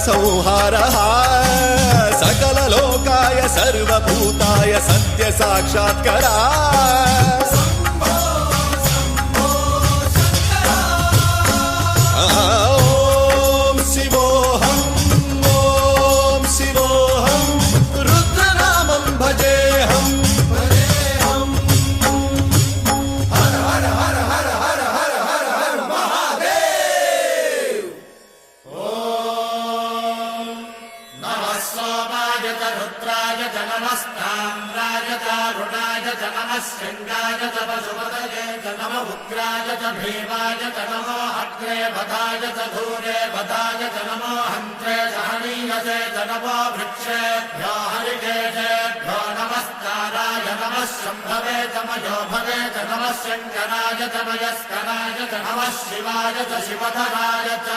संहारः सकललोकाय सर्वभूताय सत्य साक्षात्करा ओम शिवोऽहं रुद्रनामं भजेऽहं हर हर हर हर हर हर हर हर महादेव। रुद्राय च नमस्ताम्राय च रुणाय च नमः शृङ्गाय च पशुपतये च नमः उग्राय च भीमाय च नमो अग्रे वधाय च धूरे वधाय च नमो हन्त्रे च हनीयसे च नमो वृक्षेभ्यो हरिकेशेभ्यो नमस्काराय नमः शम्भवे च मयो भवे च नमः शङ्कराय च मयस्कराय च नमः शिवाय च शिवधराय च।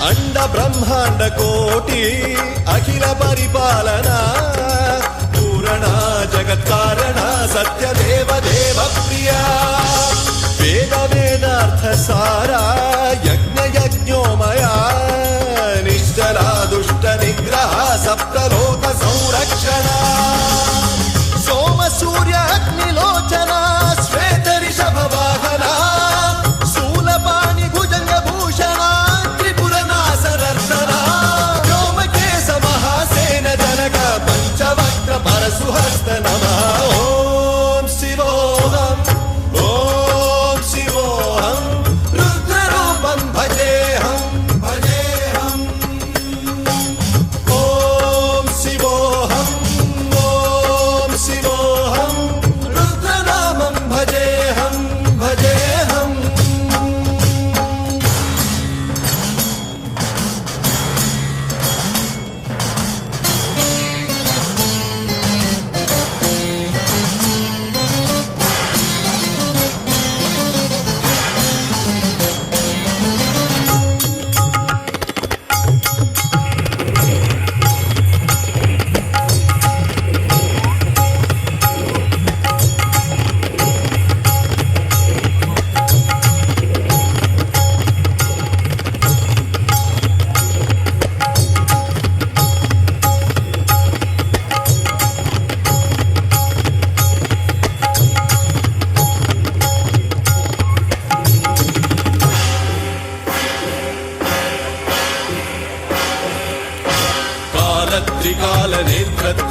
अंड ब्रह्मांड कोटि अखिल परिपालना पूरणा जगत्कारणा सत्य देव देव प्रिया वेद वेदार्थ सारा यज्ञ यज्ञोमया निश्चला दुष्ट निग्रह सप्तलोक संरक्षणा सोम सूर्य अग्निलोचना श्वेत ऋषभ वाहना शूलपाणि भुजंग भूषणा पंचवक्त्र परशुहस्त नमः। ओम शिवोऽहं रुद्ररूपं भजेऽहं ओम शिवोऽहं रुद्रनामं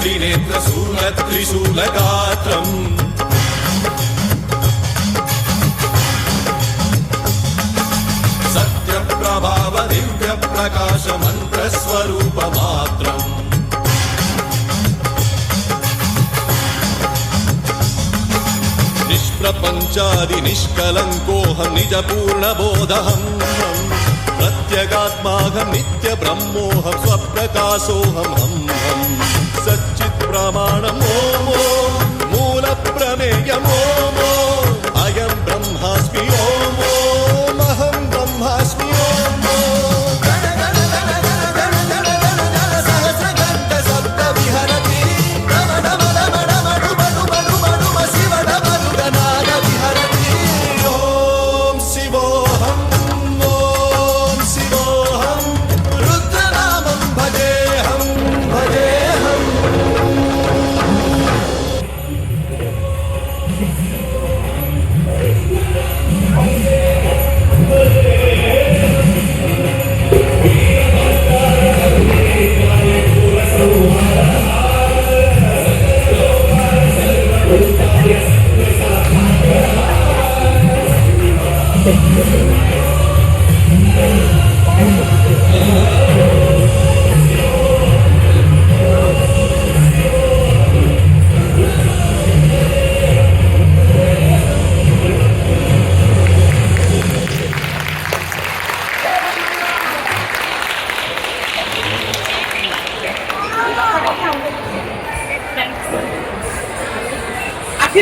त्रिनेत्रशूलत्रिशूलगात्रम् सत्यप्रभाव दिव्यप्रकाशमन्त्रस्वरूपमात्रम् निष्प्रपञ्चादि निष्कलङ्कोऽहं निजपूर्णबोधहम् प्रत्यगात्माहं नित्यब्रह्मोऽहं स्वप्रकाशोऽहं हम् सच्चित्प्रमाणम् ॐ मूलप्रमेयम् ॐ अयं ब्रह्मास्मि ॐ अहं ब्रह्मास्मि Aquí